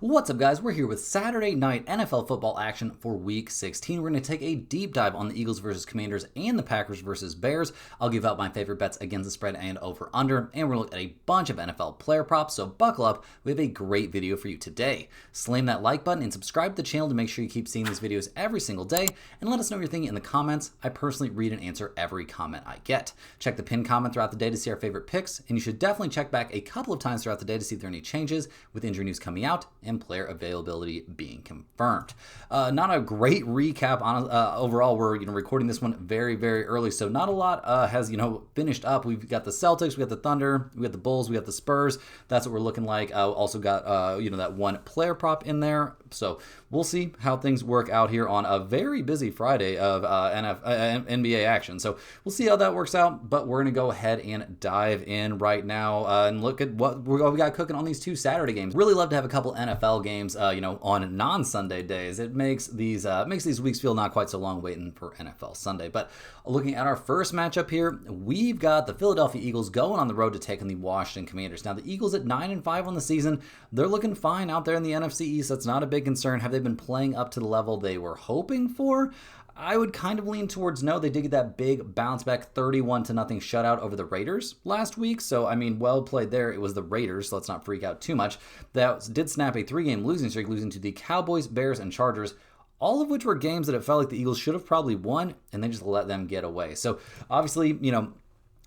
What's up, guys? We're here with Saturday night NFL football action for Week 16. We're going to take a deep dive on the Eagles versus Commanders and the Packers versus Bears. I'll give out my favorite bets against the spread and over/under, and we're going to look at a bunch of NFL player props, so buckle up. We have a great video for you today. Slam that like button and subscribe to the channel to make sure you keep seeing these videos every single day, and let us know what you're thinking in the comments. I personally read and answer every comment I get. Check the pinned comment throughout the day to see our favorite picks, and you should definitely check back a couple of times throughout the day to see if there are any changes with injury news coming out and player availability being confirmed. Not a great recap on overall. We're recording this one very early, so not a lot has finished up. We've got the Celtics, we got the Thunder, we got the Bulls, we got the Spurs. That's what we're looking like. Also got that one player prop in there. So we'll see how things work out here on a very busy Friday of NBA action. So we'll see how that works out. But we're gonna go ahead and dive in right now and look at what we got cooking on these two Saturday games. Really love to have a couple NFL games, on non-Sunday days. It makes these weeks feel not quite so long waiting for NFL Sunday. But looking at our first matchup here, we've got the Philadelphia Eagles going on the road to take on the Washington Commanders. Now the Eagles at 9-5 on the season, they're looking fine out there in the NFC East. That's not a big concern. Have they been playing up to the level they were hoping for? I would kind of lean towards no. They did get that big bounce back 31-0 shutout over the Raiders last week. So, well played there. It was the Raiders, so let's not freak out too much. That did snap a 3-game losing streak, losing to the Cowboys, Bears, and Chargers, all of which were games that it felt like the Eagles should have probably won, and they just let them get away. So, obviously,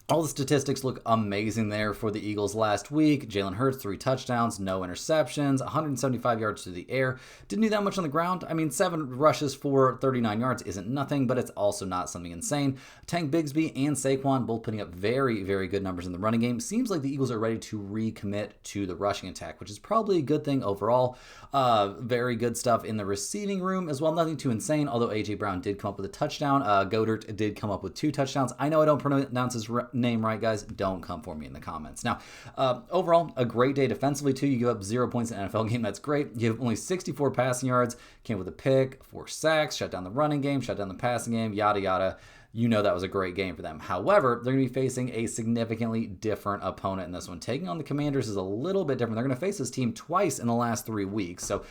all the statistics look amazing there for the Eagles last week. Jalen Hurts, 3 touchdowns, no interceptions, 175 yards through the air. Didn't do that much on the ground. 7 rushes for 39 yards isn't nothing, but it's also not something insane. Tank Bigsby and Saquon both putting up very good numbers in the running game. Seems like the Eagles are ready to recommit to the rushing attack, which is probably a good thing overall. Very good stuff in the receiving room as well. Nothing too insane, although A.J. Brown did come up with a touchdown. Goddard did come up with 2 touchdowns. I know I don't pronounce his name right, guys. Don't come for me in the comments. Now, overall, a great day defensively too. You give up 0 points in an NFL game. That's great. You have only 64 passing yards. Came with a pick, 4 sacks, shut down the running game, shut down the passing game, yada yada. That was a great game for them. However, they're going to be facing a significantly different opponent in this one. Taking on the Commanders is a little bit different. They're going to face this team twice in the last 3 weeks. So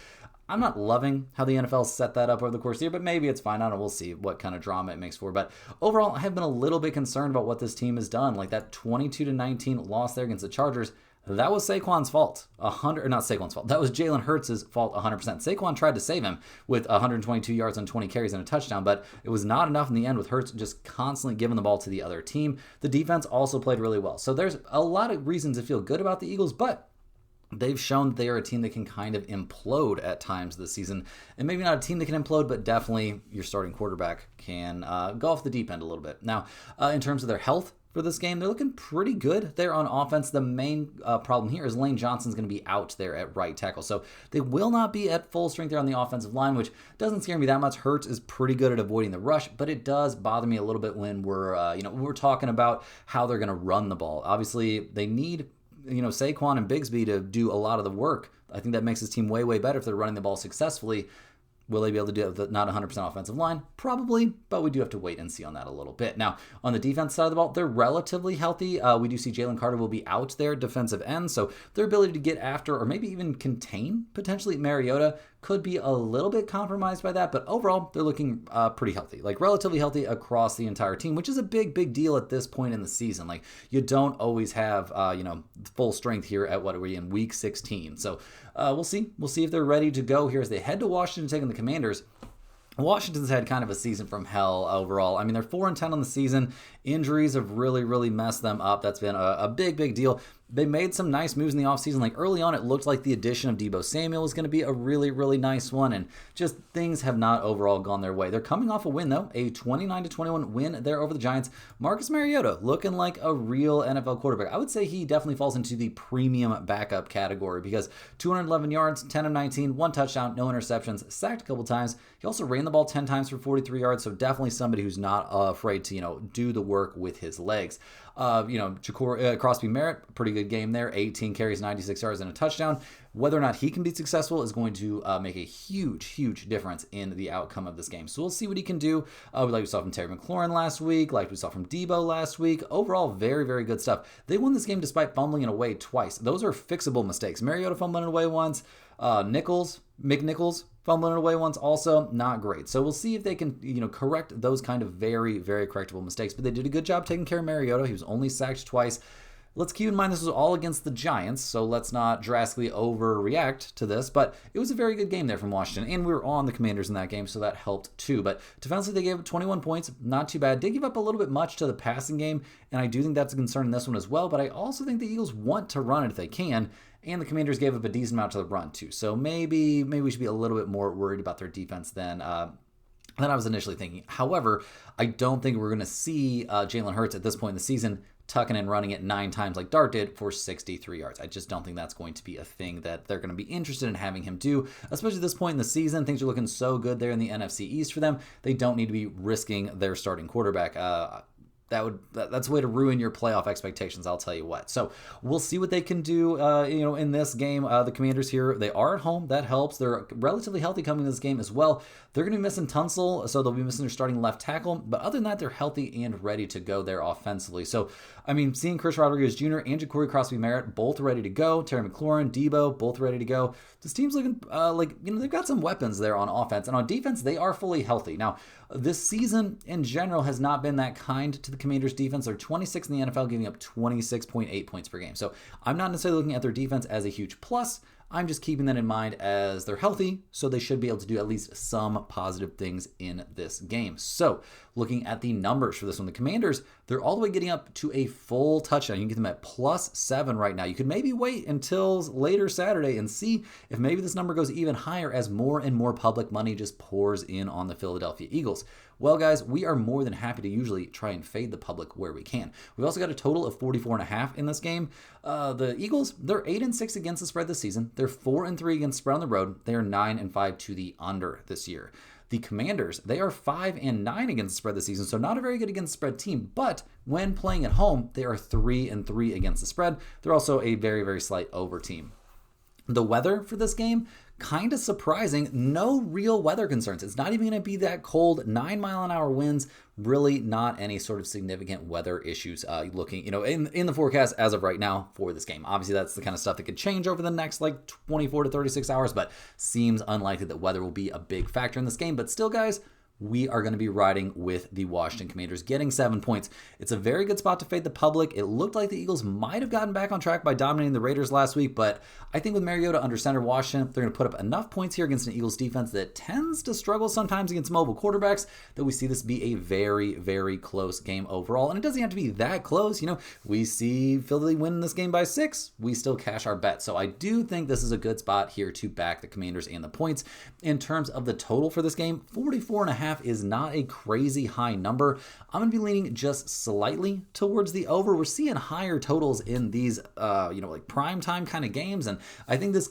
I'm not loving how the NFL set that up over the course of the year, but maybe it's fine. I don't know. We'll see what kind of drama it makes for. But overall, I have been a little bit concerned about what this team has done. Like that 22-19 loss there against the Chargers, that was Saquon's fault. Not Saquon's fault. That was Jalen Hurts' fault 100%. Saquon tried to save him with 122 yards on 20 carries and a touchdown, but it was not enough in the end with Hurts just constantly giving the ball to the other team. The defense also played really well. So there's a lot of reasons to feel good about the Eagles, but they've shown that they are a team that can kind of implode at times this season. And maybe not a team that can implode, but definitely your starting quarterback can go off the deep end a little bit. Now, in terms of their health for this game, they're looking pretty good there on offense. The main problem here is Lane Johnson's going to be out there at right tackle. So they will not be at full strength there on the offensive line, which doesn't scare me that much. Hurts is pretty good at avoiding the rush, but it does bother me a little bit when we're talking about how they're going to run the ball. Obviously, they need Saquon and Bigsby to do a lot of the work. I think that makes this team way better if they're running the ball successfully. Will they be able to do it with not 100% offensive line? Probably, but we do have to wait and see on that a little bit. Now, on the defense side of the ball, they're relatively healthy. We do see Jalen Carter will be out there, defensive end, so their ability to get after or maybe even contain potentially Mariota could be a little bit compromised by that, but overall, they're looking pretty healthy, like relatively healthy across the entire team, which is a big deal at this point in the season. Like, you don't always have, full strength here at what are we in week 16. So we'll see. We'll see if they're ready to go here as they head to Washington taking the Commanders. Washington's had kind of a season from hell overall. They're 4-10 on the season. Injuries have really messed them up. That's been a big deal. They made some nice moves in the offseason. Like early on, it looked like the addition of Deebo Samuel was going to be a really nice one, and just things have not overall gone their way. They're coming off a win, though, a 29-21 win there over the Giants. Marcus Mariota looking like a real NFL quarterback. I would say he definitely falls into the premium backup category because 211 yards, 10 of 19, 1 touchdown, no interceptions, sacked a couple times. He also ran the ball 10 times for 43 yards, so definitely somebody who's not afraid to, do the work with his legs. Crosby Merritt, pretty good game there, 18 carries, 96 yards, and a touchdown. Whether or not he can be successful is going to make a huge difference in the outcome of this game. So we'll see what he can do. Like we saw from Terry McLaurin last week, like we saw from Deebo last week. Overall, very good stuff. They won this game despite fumbling it away twice. Those are fixable mistakes. Mariota fumbling it away once. McNichols fumbling it away once, also not great. So we'll see if they can, correct those kind of very, very correctable mistakes. But they did a good job taking care of Mariota. He was only sacked twice. Let's keep in mind this was all against the Giants, so let's not drastically overreact to this, but it was a very good game there from Washington, and we were on the Commanders in that game, so that helped too. But defensively, they gave up 21 points, not too bad. Did give up a little bit much to the passing game, and I do think that's a concern in this one as well, but I also think the Eagles want to run it if they can, and the Commanders gave up a decent amount to the run too, so maybe we should be a little bit more worried about their defense than I was initially thinking. However, I don't think we're going to see Jalen Hurts at this point in the season tucking and running it 9 times like Dart did for 63 yards. I just don't think that's going to be a thing that they're going to be interested in having him do, especially at this point in the season. Things are looking so good there in the NFC East for them. They don't need to be risking their starting quarterback. That's a way to ruin your playoff expectations, I'll tell you what. So we'll see what they can do, in this game. The Commanders here, they are at home. That helps. They're relatively healthy coming to this game as well. They're going to be missing Tunsil, so they'll be missing their starting left tackle. But other than that, they're healthy and ready to go there offensively. So, seeing Chris Rodriguez Jr. and Ja'Cory Crosby-Merritt both ready to go. Terry McLaurin, Debo, both ready to go. This team's looking they've got some weapons there on offense. And on defense, they are fully healthy. Now, this season in general has not been that kind to the Commanders' defense. They're 26 in the NFL, giving up 26.8 points per game. So I'm not necessarily looking at their defense as a huge plus. I'm just keeping that in mind as they're healthy, so they should be able to do at least some positive things in this game. So looking at the numbers for this one, the Commanders, they're all the way getting up to a full touchdown. You can get them at +7 right now. You could maybe wait until later Saturday and see if maybe this number goes even higher as more and more public money just pours in on the Philadelphia Eagles. Well, guys, we are more than happy to usually try and fade the public where we can. We've also got a total of 44.5 in this game. The Eagles, they're 8-6 against the spread this season. They're 4-3 against spread on the road. They are 9-5 to the under this year. The Commanders, they are 5-9 against the spread this season, so not a very good against the spread team, but when playing at home, they are 3-3 against the spread. They're also a very, very slight over team. The weather for this game, kind of surprising. No real weather concerns. It's not even going to be that cold. 9-mile-an-hour winds. Really not any sort of significant weather issues looking, in the forecast as of right now for this game. Obviously, that's the kind of stuff that could change over the next 24 to 36 hours, but seems unlikely that weather will be a big factor in this game. But still, guys, we are going to be riding with the Washington Commanders, getting 7 points. It's a very good spot to fade the public. It looked like the Eagles might have gotten back on track by dominating the Raiders last week, but I think with Mariota under center Washington, they're going to put up enough points here against an Eagles defense that tends to struggle sometimes against mobile quarterbacks that we see this be a very, very close game overall. And it doesn't have to be that close. We see Philly win this game by 6. We still cash our bet. So I do think this is a good spot here to back the Commanders and the points. In terms of the total for this game, 44.5 is not a crazy high number. I'm going to be leaning just slightly towards the over. We're seeing higher totals in these, prime time kind of games. And I think this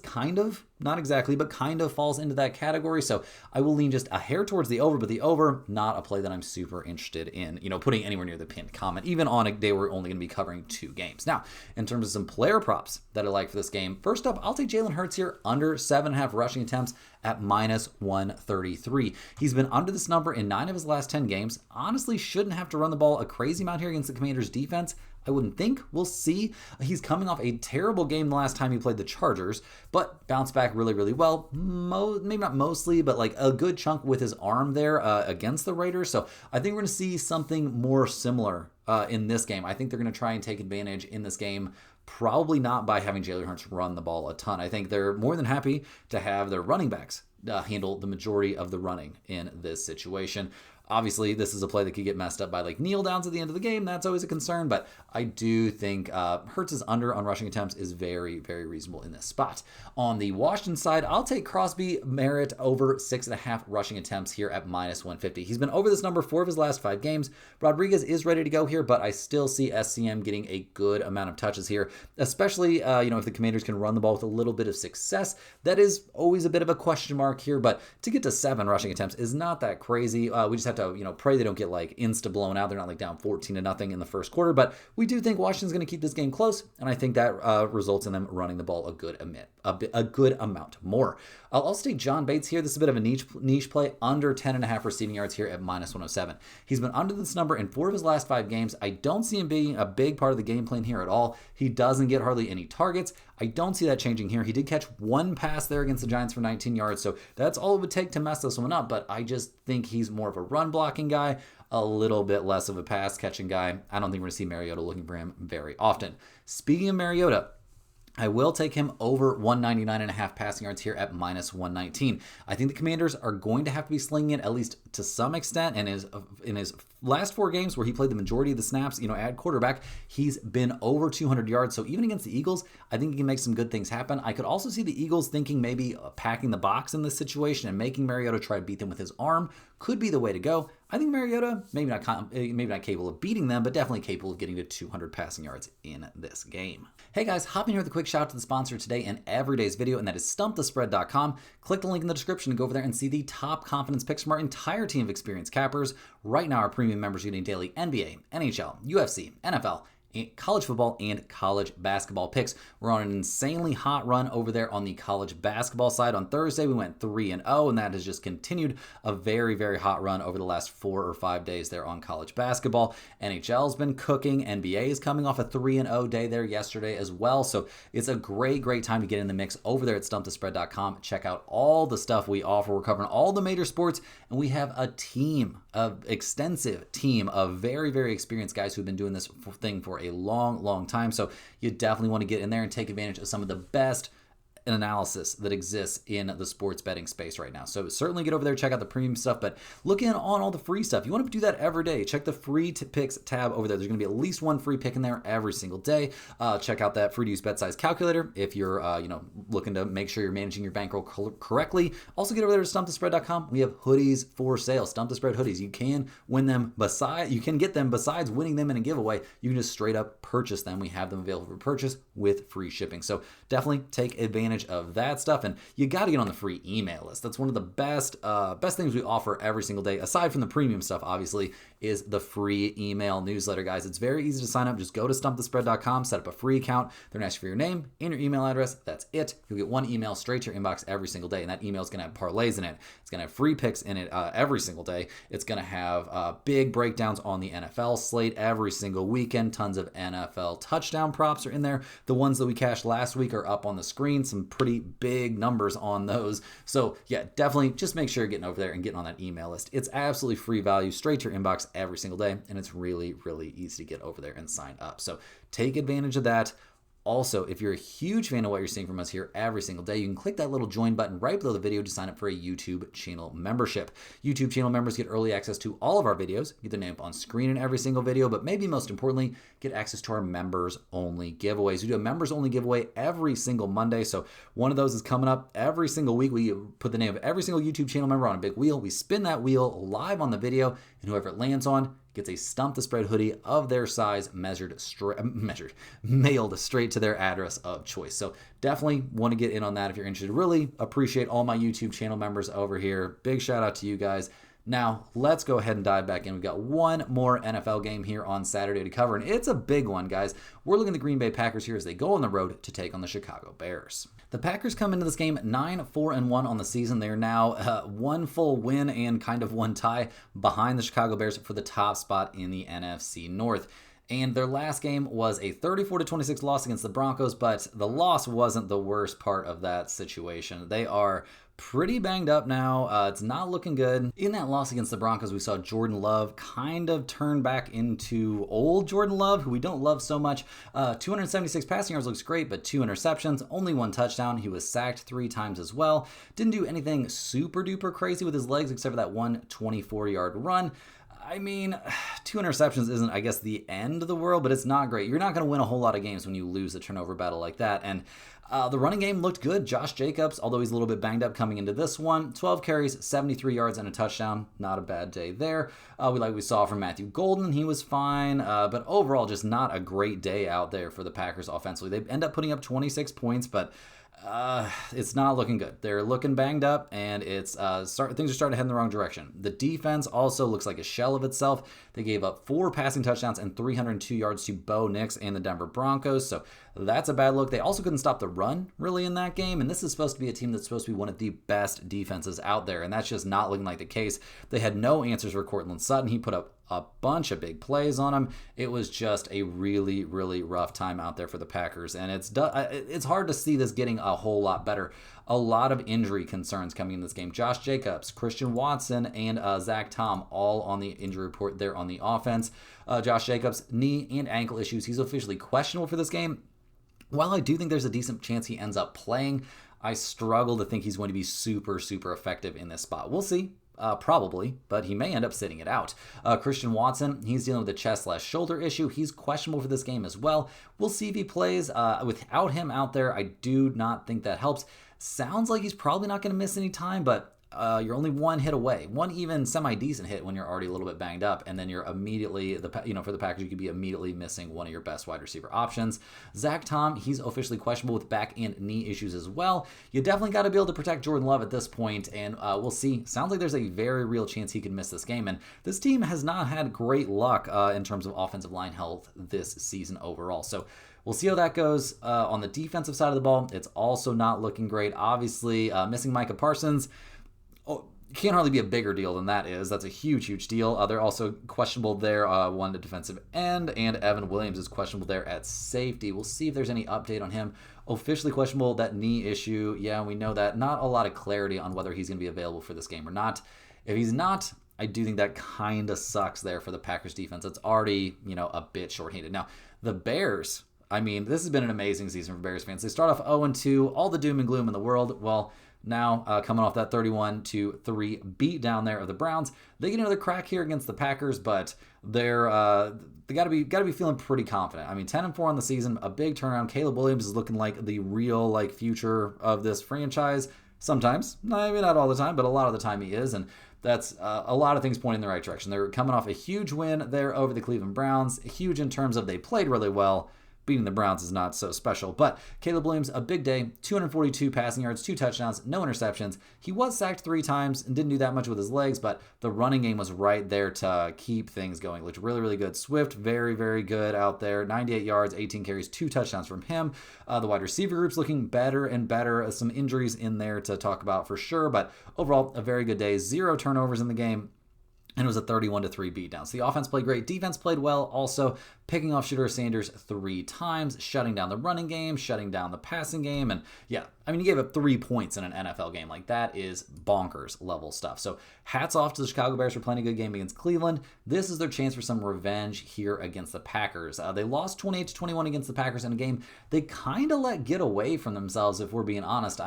not exactly, but kind of falls into that category. So I will lean just a hair towards the over, but the over, not a play that I'm super interested in, putting anywhere near the pinned comment, even on a day we're only going to be covering 2 games. Now, in terms of some player props that I like for this game, first up, I'll take Jalen Hurts here under 7.5 rushing attempts at -133. He's been under this number in 9 of his last 10 games. Honestly, shouldn't have to run the ball a crazy amount here against the Commanders defense. I wouldn't think. We'll see. He's coming off a terrible game the last time he played the Chargers, but bounced back really, really well. Maybe not mostly, but a good chunk with his arm there against the Raiders. So I think we're going to see something more similar in this game. I think they're going to try and take advantage in this game. Probably not by having Jalen Hurts run the ball a ton. I think they're more than happy to have their running backs handle the majority of the running in this situation. Obviously, this is a play that could get messed up by kneel downs at the end of the game. That's always a concern, but I do think Hurts' under on rushing attempts is very, very reasonable in this spot. On the Washington side, I'll take Crosby Merritt over 6.5 rushing attempts here at -150. He's been over this number 4 of his last 5 games. Rodriguez is ready to go here, but I still see SCM getting a good amount of touches here, especially if the Commanders can run the ball with a little bit of success. That is always a bit of a question mark here, but to get to 7 rushing attempts is not that crazy. We just have to pray they don't get insta blown out. They're not down 14-0 in the first quarter, but we do think Washington's going to keep this game close, and I think that results in them running the ball a good a good amount more. I'll also take John Bates here. This is a bit of a niche play, under 10.5 receiving yards here at -107. He's been under this number in 4 of his last 5 games. I don't see him being a big part of the game plan here at all. He doesn't get hardly any targets. I don't see that changing here. He did catch 1 pass there against the Giants for 19 yards, so that's all it would take to mess this one up, but I just think he's more of a run blocking guy, a little bit less of a pass catching guy. I don't think we're going to see Mariota looking for him very often. Speaking of Mariota, I will take him over 199.5 passing yards here at -119. I think the Commanders are going to have to be slinging it at least to some extent. And in his last 4 games where he played the majority of the snaps, at quarterback, he's been over 200 yards. So even against the Eagles, I think he can make some good things happen. I could also see the Eagles thinking maybe packing the box in this situation and making Mariota try to beat them with his arm could be the way to go. I think Mariota, maybe not capable of beating them, but definitely capable of getting to 200 passing yards in this game. Hey guys, hopping here with a quick shout out to the sponsor today and every day's video, and that is StumpTheSpread.com. Click the link in the description to go over there and see the top confidence picks from our entire team of experienced cappers. Right now, our premium members are getting daily NBA, NHL, UFC, NFL, college football, and college basketball picks. We're on an insanely hot run over there on the college basketball side. On Thursday, we went 3-0, and that has just continued a very, very hot run over the last 4 or 5 days there on college basketball. NHL's been cooking. NBA is coming off a 3-0 day there yesterday as well. So it's a great, great time to get in the mix over there at StumpTheSpread.com. Check out all the stuff we offer. We're covering all the major sports, and we have a extensive team of very, very experienced guys who've been doing this thing for a long, long time. So you definitely want to get in there and take advantage of some of the best analysis that exists in the sports betting space right now. So certainly get over there, check out the premium stuff, but look in on all the free stuff. You want to do that every day. Check the free picks tab over there. There's going to be at least one free pick in there every single day. Check out that free to use bet size calculator if you're looking to make sure you're managing your bankroll correctly. Also get over there to StumpTheSpread.com. We have hoodies for sale. Stump the Spread hoodies. You can win them besides winning them in a giveaway. You can just straight up purchase them. We have them available for purchase with free shipping. So definitely take advantage of that stuff, and you got to get on the free email list. That's one of the best things we offer every single day, aside from the premium stuff, obviously, is the free email newsletter, guys. It's very easy to sign up. Just go to StumpTheSpread.com, set up a free account. They're going to ask you for your name and your email address. That's it. You'll get one email straight to your inbox every single day, and that email is going to have parlays in it. It's going to have free picks in it every single day. It's going to have big breakdowns on the NFL slate every single weekend. Tons of NFL touchdown props are in there. The ones that we cashed last week are up on the screen. Some pretty big numbers on those. So yeah, definitely just make sure you're getting over there and getting on that email list. It's absolutely free value straight to your inbox every single day, and it's really, really easy to get over there and sign up. So take advantage of that. Also, if you're a huge fan of what you're seeing from us here every single day, you can click that little join button right below the video to sign up for a YouTube channel membership. YouTube channel members get early access to all of our videos, get their name up on screen in every single video, but maybe most importantly, get access to our members-only giveaways. We do a members-only giveaway every single Monday, so one of those is coming up every single week. We put the name of every single YouTube channel member on a big wheel. We spin that wheel live on the video, and whoever it lands on gets a Stump the Spread hoodie of their size mailed straight to their address of choice. So definitely want to get in on that if you're interested. Really appreciate all my YouTube channel members over here. Big shout out to you guys. Now, let's go ahead and dive back in. We've got one more NFL game here on Saturday to cover, and it's a big one, guys. We're looking at the Green Bay Packers here as they go on the road to take on the Chicago Bears. The Packers come into this game 9-4-1 on the season. They are now one full win and kind of one tie behind the Chicago Bears for the top spot in the NFC North. And their last game was a 34-26 loss against the Broncos, but the loss wasn't the worst part of that situation. They are pretty banged up now. It's not looking good. In that loss against the Broncos, we saw Jordan Love kind of turn back into old Jordan Love, who we don't love so much. 276 passing yards looks great, but 2 interceptions, only 1 touchdown. He was sacked 3 times as well. Didn't do anything super duper crazy with his legs except for that 1 24-yard run. I mean, 2 interceptions isn't, I guess, the end of the world, but it's not great. You're not going to win a whole lot of games when you lose a turnover battle like that. And the running game looked good. Josh Jacobs, although he's a little bit banged up coming into this one, 12 carries, 73 yards, and a touchdown. Not a bad day there. We saw from Matthew Golden, he was fine. But overall, just not a great day out there for the Packers offensively. They end up putting up 26 points, but It's not looking good. They're looking banged up, and things are starting to head in the wrong direction. The defense also looks like a shell of itself. They gave up 4 passing touchdowns and 302 yards to Bo Nix and the Denver Broncos, so that's a bad look. They also couldn't stop the run, really, in that game, and this is supposed to be a team that's supposed to be one of the best defenses out there, and that's just not looking like the case. They had no answers for Cortland Sutton. He put up a bunch of big plays on him. It was just a really, really rough time out there for the Packers, and it's hard to see this getting a whole lot better. A lot of injury concerns coming in this game. Josh Jacobs, Christian Watson, and Zach Tom all on the injury report there on the offense. Josh Jacobs, knee and ankle issues. He's officially questionable for this game. While I do think there's a decent chance he ends up playing, I struggle to think he's going to be super, super effective in this spot. We'll see. Probably, but he may end up sitting it out. Christian Watson, he's dealing with a chest/shoulder issue. He's questionable for this game as well. We'll see if he plays. Without him out there, I do not think that helps. Sounds like he's probably not going to miss any time, but you're only one hit away, one even semi-decent hit when you're already a little bit banged up, and then you're immediately, for the Packers, you could be immediately missing one of your best wide receiver options. Zach Tom, he's officially questionable with back and knee issues as well. You definitely got to be able to protect Jordan Love at this point, and we'll see. Sounds like there's a very real chance he could miss this game, and this team has not had great luck in terms of offensive line health this season overall. So we'll see how that goes. On the defensive side of the ball, it's also not looking great. Obviously, missing Micah Parsons, can't hardly be a bigger deal than that is. That's a huge, huge deal. They're also questionable there, one to defensive end, and Evan Williams is questionable there at safety. We'll see if there's any update on him. Officially questionable, that knee issue. Yeah, we know that. Not a lot of clarity on whether he's going to be available for this game or not. If he's not, I do think that kind of sucks there for the Packers defense. It's already, a bit shorthanded. Now, the Bears, this has been an amazing season for Bears fans. They start off 0-2, all the doom and gloom in the world. Well, now, coming off that 31-3 beat down there of the Browns, they get another crack here against the Packers, but they got to be feeling pretty confident. 10-4 on the season, a big turnaround. Caleb Williams is looking like the real future of this franchise. Sometimes, maybe not all the time, but a lot of the time he is, and that's a lot of things pointing in the right direction. They're coming off a huge win there over the Cleveland Browns, huge in terms of they played really well. Beating the Browns is not so special. But Caleb Williams, a big day, 242 passing yards, 2 touchdowns, no interceptions. He was sacked 3 times and didn't do that much with his legs, but the running game was right there to keep things going. Looked really, really good. Swift, very, very good out there. 98 yards, 18 carries, 2 touchdowns from him. The wide receiver group's looking better and better. Some injuries in there to talk about for sure, but overall, a very good day. 0 turnovers in the game. And it was a 31-3 beatdown. So the offense played great. Defense played well. Also, picking off Shedeur Sanders 3 times, shutting down the running game, shutting down the passing game. And yeah, he gave up 3 points in an NFL game. That is bonkers level stuff. So hats off to the Chicago Bears for playing a good game against Cleveland. This is their chance for some revenge here against the Packers. They lost 28-21 against the Packers in a game they kind of let get away from themselves, if we're being honest.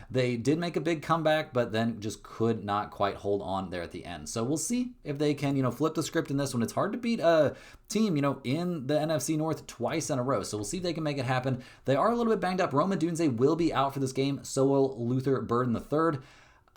They did make a big comeback, but then just could not quite hold on there at the end. So we'll see if they can, flip the script in this one. It's hard to beat a team, in the NFC North twice in a row. So we'll see if they can make it happen. They are a little bit banged up. Rome Odunze will be out for this game. So will Luther Burden III.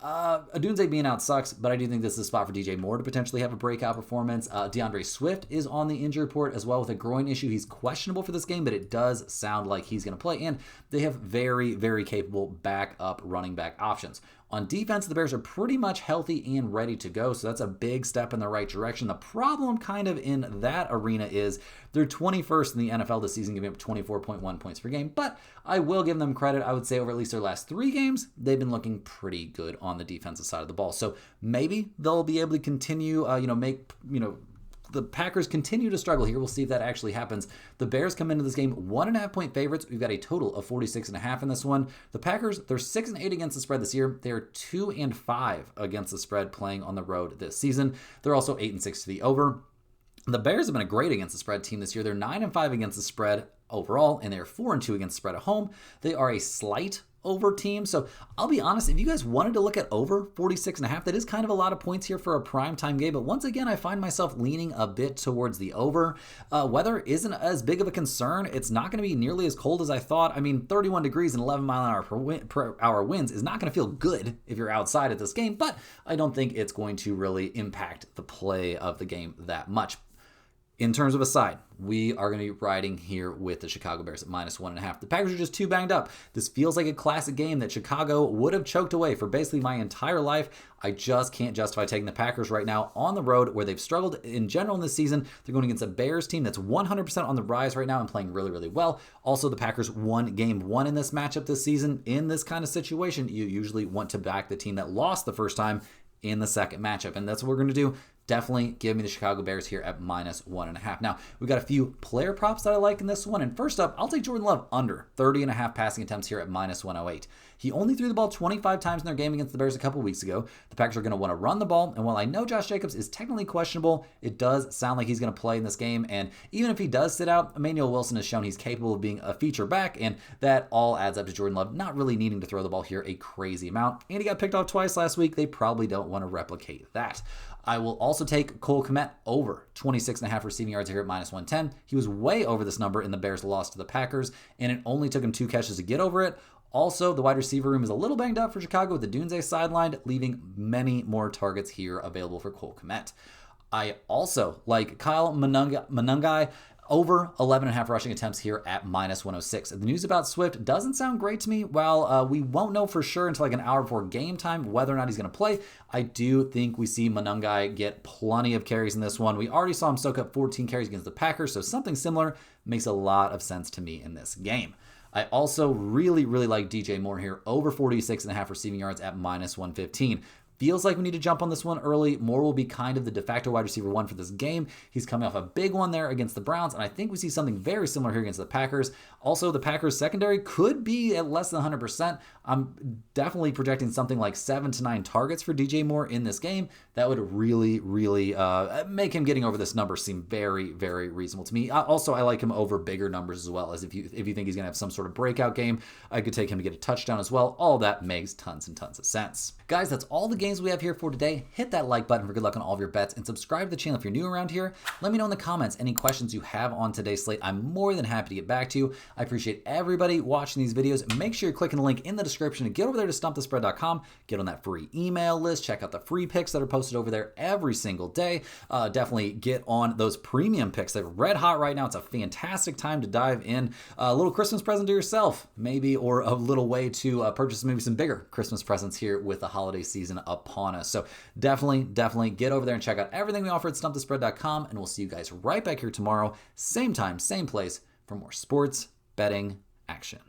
Odunze being out sucks, but I do think this is a spot for DJ Moore to potentially have a breakout performance. DeAndre Swift is on the injury report as well with a groin issue. He's questionable for this game, but it does sound like he's going to play, and they have very, very capable backup running back options. On defense, the Bears are pretty much healthy and ready to go, so that's a big step in the right direction. The problem kind of in that arena is they're 21st in the NFL this season, giving up 24.1 points per game, but I will give them credit. I would say over at least their last 3 games, they've been looking pretty good on the defensive side of the ball. So maybe they'll be able to continue, the Packers continue to struggle here. We'll see if that actually happens. The Bears come into this game 1.5 point favorites. We've got a total of 46.5 in this one. The Packers, they're 6-8 against the spread this year. They're 2-5 against the spread playing on the road this season. They're also 8-6 to the over. The Bears have been a great against the spread team this year. They're 9-5 against the spread overall, and they're 4-2 against the spread at home. They are a slight over team. So I'll be honest, if you guys wanted to look at over 46.5, that is kind of a lot of points here for a primetime game. But once again, I find myself leaning a bit towards the over. Weather isn't as big of a concern. It's not going to be nearly as cold as I thought. 31 degrees and 11 mile an hour per hour winds is not going to feel good if you're outside at this game, but I don't think it's going to really impact the play of the game that much. In terms of a side, we are going to be riding here with the Chicago Bears at -1.5. The Packers are just too banged up. This feels like a classic game that Chicago would have choked away for basically my entire life. I just can't justify taking the Packers right now on the road where they've struggled in general in this season. They're going against a Bears team that's 100% on the rise right now and playing really, really well. Also, the Packers won game 1 in this matchup this season. In this kind of situation, you usually want to back the team that lost the first time in the second matchup, and that's what we're going to do. Definitely give me the Chicago Bears here at -1.5. Now, we've got a few player props that I like in this one. And first up, I'll take Jordan Love under 30.5 passing attempts here at -108. He only threw the ball 25 times in their game against the Bears a couple weeks ago. The Packers are going to want to run the ball. And while I know Josh Jacobs is technically questionable, it does sound like he's going to play in this game. And even if he does sit out, Emmanuel Wilson has shown he's capable of being a feature back. And that all adds up to Jordan Love not really needing to throw the ball here a crazy amount. And he got picked off twice last week. They probably don't want to replicate that. I will also take Cole Kmet over 26.5 receiving yards here at -110. He was way over this number in the Bears' loss to the Packers, and it only took him 2 catches to get over it. Also, the wide receiver room is a little banged up for Chicago with the Dunze sidelined, leaving many more targets here available for Cole Kmet. I also like Kyle Monangai over 11.5 rushing attempts here at -106. The news about Swift doesn't sound great to me. While we won't know for sure until like an hour before game time whether or not he's going to play, I do think we see Monangai get plenty of carries in this one. We already saw him soak up 14 carries against the Packers, so something similar makes a lot of sense to me in this game. I also really, really like DJ Moore here, over 46.5 receiving yards at -115. Feels like we need to jump on this one early. Moore will be kind of the de facto wide receiver 1 for this game. He's coming off a big one there against the Browns, and I think we see something very similar here against the Packers. Also, the Packers secondary could be at less than 100%. I'm definitely projecting something like 7 to 9 targets for DJ Moore in this game. That would really, really make him getting over this number seem very, very reasonable to me. Also, I like him over bigger numbers as well, as if you think he's going to have some sort of breakout game, I could take him to get a touchdown as well. All that makes tons and tons of sense. Guys, that's all the games we have here for today. Hit that like button for good luck on all of your bets and subscribe to the channel if you're new around here. Let me know in the comments any questions you have on today's slate. I'm more than happy to get back to you. I appreciate everybody watching these videos. Make sure you're clicking the link in the description to get over there to stumpthespread.com. Get on that free email list. Check out the free picks that are posted over there every single day. Definitely get on those premium picks. They're red hot right now. It's a fantastic time to dive in. A little Christmas present to yourself, maybe, or a little way to purchase maybe some bigger Christmas presents here with the holiday season upon us. So definitely get over there and check out everything we offer at stumpthespread.com, and we'll see you guys right back here tomorrow, same time, same place, for more sports betting action.